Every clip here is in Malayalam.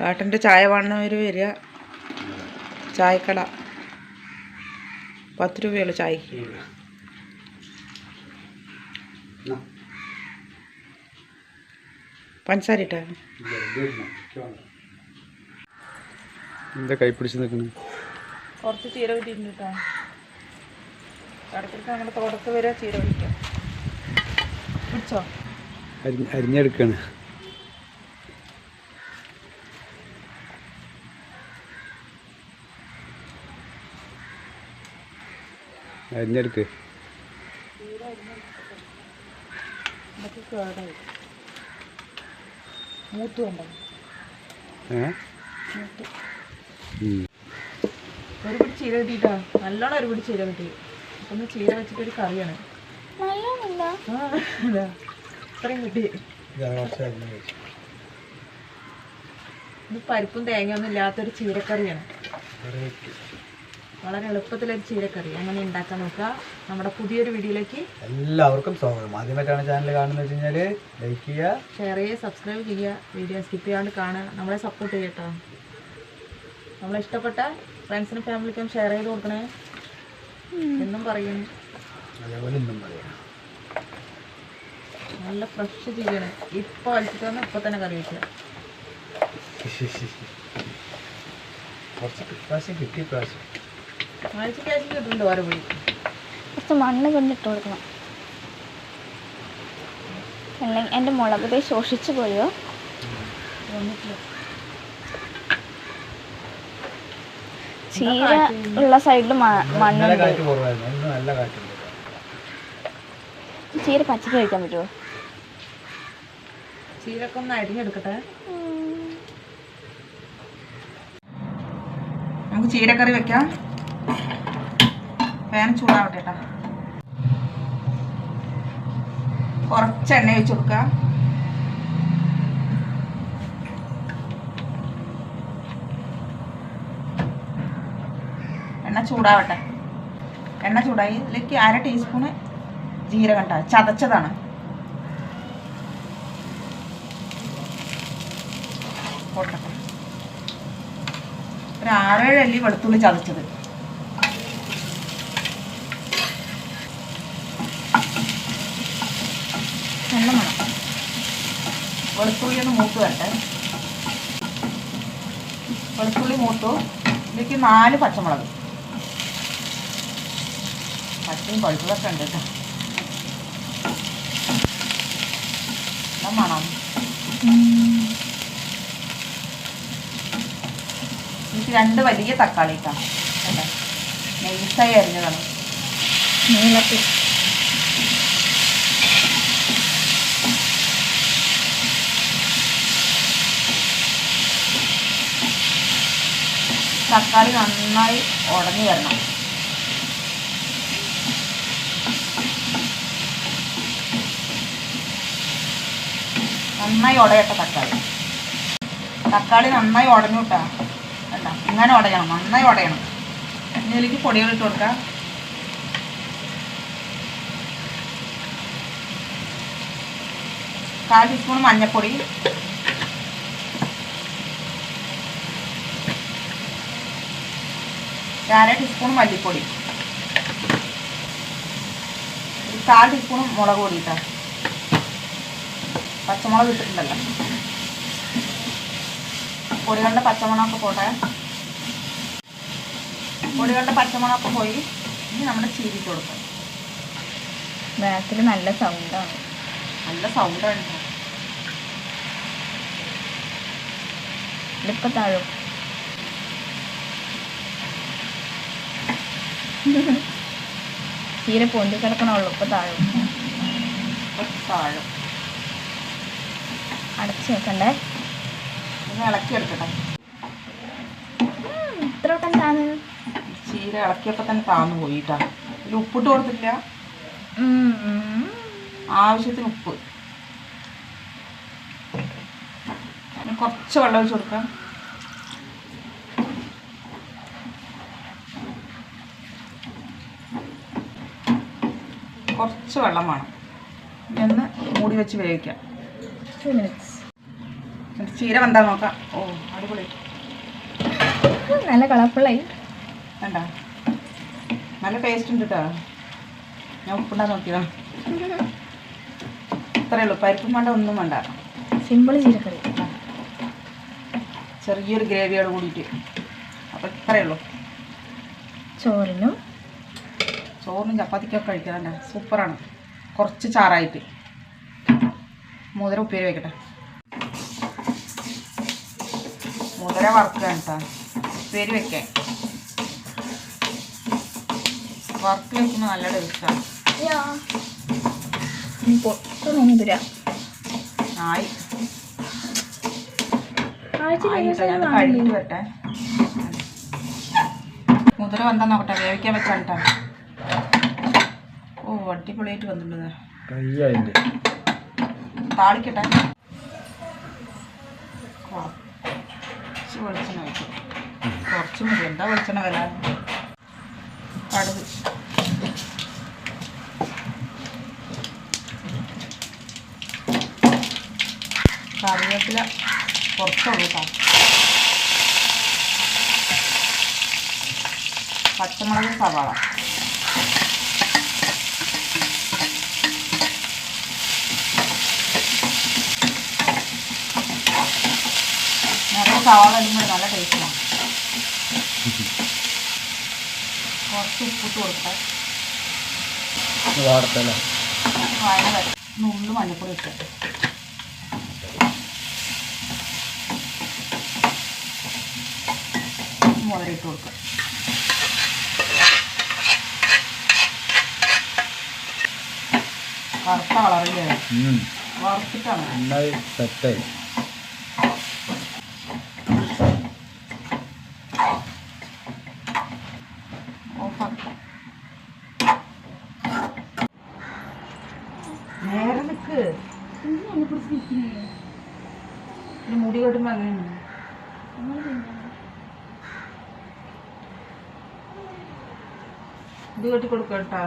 ഏട്ടൻ്റെ ചായ വേണമെന്നവർ വരിക. ചായക്കട 10 രൂപയുള്ളൂ ചായക്ക്. പഞ്ചസാര ഇട്ടാ എന്താ കൈ പിടിച്ച് നിൽക്കുന്നത്? കുറച്ച് ചീര കിട്ടിയിട്ടുണ്ട് കേട്ടോ. ഇടയ്ക്കിടയ്ക്ക് നമ്മുടെ തോട്ടത്ത് വരെ ചീര പിടിക്കാം. പിടിച്ചോ? അരിഞ്ഞെടുക്കാണ്. അരിഞ്ഞെടുക്ക്. ഇതൊക്കെ കേടായി മൂത്ത് വേണ്ട. ഒരു പിടി ചീര കിട്ടിയിട്ടാ. നല്ലോണം ഒരു പിടി ചീര കിട്ടി. ഒന്ന് ചീര വെച്ചിട്ടൊരു കറിയാണ്. ഇത്രയും കിട്ടി. ഇത് പരിപ്പും തേങ്ങയൊന്നും ഇല്ലാത്തൊരു ചീരക്കറിയാണ്. വളരെ എളുപ്പത്തിലൊരു ചീരക്കറി അങ്ങനെ ഉണ്ടാക്കാൻ നോക്കുക. നമ്മുടെ പുതിയൊരു വീഡിയോയിലേക്ക് എല്ലാവർക്കും സ്വാഗതം. ആദ്യമായിട്ടാണ് ചാനൽ കാണുന്നത് വെച്ച് കഴിഞ്ഞാൽ ലൈക്ക് ചെയ്യുക, ഷെയർ ചെയ്യുക, സബ്സ്ക്രൈബ് ചെയ്യുക. വീഡിയോ സ്കിപ്പ് ചെയ്യാണ്ട് കാണുക. നമ്മളെ സപ്പോർട്ട് ചെയ്യട്ടോ. നമ്മളെ ഇഷ്ടപ്പെട്ട ഫ്രണ്ട്സിനും ഫാമിലിക്കും ഷെയർ ചെയ്ത് കൊടുക്കണേ എന്നും പറയുന്നു. അതേപോലെ ഇന്നും പറയാം. നല്ല ഫ്രഷ് ചീരയാണ്. ഇപ്പോൾ വലിച്ചിട്ട് വന്ന് ഇപ്പോൾ തന്നെ കറി വയ്ക്കുക. കുറച്ച് പ്രാവശ്യം കിട്ടി. പ്രാവശ്യം ആഴ്ചക്ക് കിട്ടുന്നുണ്ട്. ഓരോ പോയി കുറച്ച് മണ്ണ് കൊണ്ടിട്ട് കൊടുക്കണം. അല്ലെങ്കിൽ എൻ്റെ മുളക് തൈ ശോഷിച്ചു പോയോ? ചീര ഉള്ള സൈഡിൽ മണ്ണുണ്ട്. ചീര പച്ചക്ക് കഴിക്കാൻ പറ്റുമോ? ചീരൊക്കെ ഒന്ന് അരിഞ്ഞെടുക്കട്ടെ. നമുക്ക് ചീരക്കറി വെക്കാം. പാൻ ചൂടാവട്ടെ കേട്ടോ. കുറച്ച് എണ്ണ ഒഴിച്ച് കൊടുക്കുക. എണ്ണ ചൂടാവട്ടെ. എണ്ണ ചൂടായി ഇതിലേക്ക് 1/2 ടീസ്പൂണ് ജീരകം കേട്ടോ, ചതച്ചതാണ്. കൊട്ടട്ടെ. ഒരു 6-7 അല്ലി വെളുത്തുള്ളി ചതച്ചത്. നല്ല മണം. വെളുത്തുള്ളി ഒന്ന് മൂത്ത് വരട്ടെ. വെളുത്തുള്ളി മൂത്തു. ഇതിലേക്ക് 4 പച്ചമുളക്. പച്ചയും പഴുത്തതൊക്കെ ഉണ്ട് കേട്ടോ. നല്ല മണം. എനിക്ക് 2 വലിയ തക്കാളി ഇട്ടാ അല്ലേ, നൈസായി അരിഞ്ഞതാണ്. നീളത്തിൽ തക്കാളി നന്നായി ഉടഞ്ഞു വരണം. നന്നായി ഉടയട്ടെ തക്കാളി. തക്കാളി നന്നായി ഉടഞ്ഞു കിട്ടാ. അല്ല, ഇങ്ങനെ ഉടയണം, നന്നായി ഉടയണം. ഇതിലേക്ക് പൊടികൾ ഇട്ട് കൊടുക്കാം. കാൽ ടീസ്പൂൺ മഞ്ഞൾപ്പൊടി, ഒരു 1/2 ടീസ്പൂൺ മല്ലിപ്പൊടി, ഒരു 1/4 ടീസ്പൂൺ മുളക് പൊടി ഇട്ടാ. പച്ചമുളക് ഇട്ടിട്ടുണ്ടല്ലോ. പൊടികളുടെ പച്ചമുളകൊക്കെ പോട്ടെ. പൊടികളുടെ പച്ചമുളകൊക്കെ പോയി. ഇനി നമ്മുടെ ചീരിട്ട് കൊടുക്കാം. ബാക്കിൽ നല്ല സൗണ്ടാണ്. നല്ല സൗണ്ടാണ്. ഇതിപ്പോൾ താഴും. ചീര പൊന്തി കിടക്കണുള്ളൂ. ഇപ്പോൾ താഴും. താഴും. അടച്ച് വെക്കണ്ടേ. ഇനി ഇളക്കി എടുക്കട്ടെ. ഇത്ര വട്ടം താന്ന്. ചീര ഇളക്കിയപ്പോൾ തന്നെ താന്നു പോയിട്ടാ. ഇതിൽ ഉപ്പിട്ട് കൊടുത്തില്ല. ആവശ്യത്തിന് ഉപ്പ്. കുറച്ച് വെള്ളം ഒഴിച്ച് കൊടുക്കാം. കുറച്ച് വെള്ളം വേണം. ഇനി ഒന്ന് മൂടി വെച്ച് വേവിക്കാം. 2 minutes. ചീര വെന്താ നോക്കാം. ഓ അടിപൊളി, നല്ല കളർഫുള്ളായി. വേണ്ട നല്ല ടേസ്റ്റ് ഉണ്ട് കേട്ടോ. ഞാൻ ഉപ്പുണ്ടാ നോക്കിയതാ. ഇത്രയേ ഉള്ളൂ, പരിപ്പും വേണ്ട ഒന്നും വേണ്ട. സിമ്പിൾ ചീരക്കറി, ചെറിയൊരു ഗ്രേവിയോട് കൂടിയിട്ട്. അപ്പോൾ ഇത്രയേ ഉള്ളൂ. ചോറിനും ചപ്പാത്തിക്കൊക്കെ കഴിക്കാറുണ്ട്. സൂപ്പറാണ്. കുറച്ച് ചാറായിട്ട് മുതിര ഉപ്പേരി വയ്ക്കട്ടെ. മുതിര വറുക്കാൻ കേട്ടോ, ഉപ്പേരി വയ്ക്കാൻ. വറുത്ത് വയ്ക്കുമ്പോൾ നല്ല ടേസ്റ്റാണ്. മുതിര ആയി ഞാൻ കഴുകിട്ട് വരട്ടെ. മുതിര വന്താ നോക്കട്ടെ, വേവിക്കാൻ വെച്ചാൽ കേട്ടോ. ഓ അടിപൊളിയായിട്ട് വന്നിട്ടുണ്ട്. താളിക്കട്ടെ. കുറച്ച് വെളിച്ചെണ്ണ വെച്ചു, കുറച്ച് മതി. എന്താ വെളിച്ചെണ്ണ വില? കടുക്, കറിവേപ്പില കുറച്ചുള്ളൂ കേട്ടോ. പച്ചമുളക്, സവാള, നിറയെ സവാള ഇടുമ്പോൾ നല്ല ടേസ്റ്റാണ്. കുറച്ച് ഉപ്പിട്ട് കൊടുക്കാം. വയന വരും. നുള്ളു മഞ്ഞപ്പൊടി ഇട്ട് മുതലിട്ട് കൊടുക്കുക. കറുത്ത കളറില്ലേ, വറുത്തിട്ടാണ്. സെറ്റായി. നേരെ നിൽക്ക്. മുടി കെട്ടുമ്പോൾ അങ്ങനെയാണ്. ഇത് കെട്ടി കൊടുക്കുക കേട്ടോ.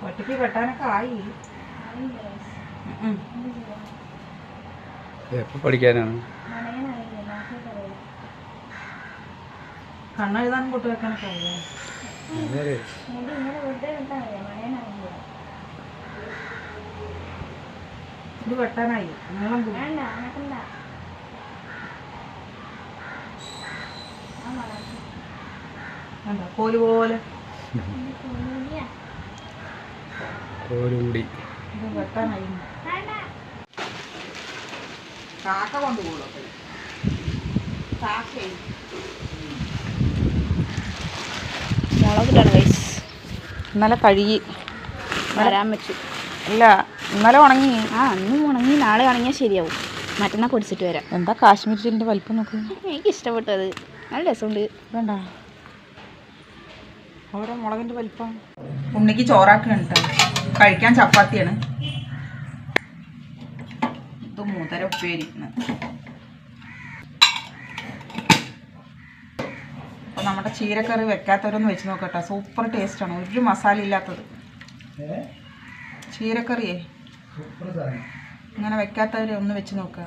ഒറ്റയ്ക്ക് വെട്ടാനൊക്കെ ആയി. എപ്പോൾ പഠിക്കാനാണ്? കണ്ണെഴുതാനും കൊട്ടു വെക്കാനൊക്കെ ആയി. ഇത് വെട്ടാനായി. നീളം കൂടി വേണ്ട, കോല് പോലെ ഇത് വെട്ടാനായി. കാക്ക കൊണ്ടുപോകുള്ളൂ. കാക്ക മുളകിട്ടാണ് ഗൈസ്. ഇന്നലെ കഴുകി വരാൻ വെച്ചു. ഇല്ല, ഇന്നലെ ഉണങ്ങി. അന്നും ഉണങ്ങി, നാളെ ഉണങ്ങിയാൽ ശരിയാവും. മറ്റന്നാൾ പൊടിച്ചിട്ട് വരാം. എന്താ കാശ്മീർ ചില്ലിൻ്റെ വലിപ്പം നോക്ക്. എനിക്ക് ഇഷ്ടപ്പെട്ടത്, നല്ല രസമുണ്ട്. വേണ്ട, ഓരോ മുളകിൻ്റെ വലിപ്പം. ഉണ്ണിക്ക് ചോറാക്കുകയാണ് കേട്ടോ. കഴിക്കാൻ ചപ്പാത്തിയാണ്. ഇത് മുതിര ഉപ്പേരി. അപ്പോൾ നമ്മുടെ ചീരക്കറി വെക്കാത്തവരൊന്ന് വെച്ച് നോക്കട്ടെ. സൂപ്പർ ടേസ്റ്റാണ്, ഒരു മസാല ഇല്ലാത്തത്. ചീരക്കറിയേ ഇങ്ങനെ വെക്കാത്തവർ ഒന്ന് വെച്ച് നോക്കുക.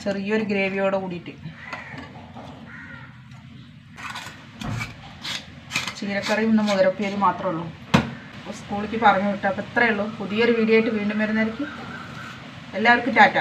ചെറിയൊരു ഗ്രേവിയോടെ കൂടിയിട്ട്. ചീരക്കറിയും ഇന്ന് മുതിരപ്പേര് മാത്രമേ ഉള്ളൂ. അപ്പോൾ സ്കൂളിലേക്ക് പറഞ്ഞു വിട്ടു. അപ്പോൾ ഇത്രയേ ഉള്ളൂ. പുതിയൊരു വീഡിയോ ആയിട്ട് വീണ്ടും വരുന്നതായിരിക്കും. എല്ലാവർക്കും ടാറ്റ.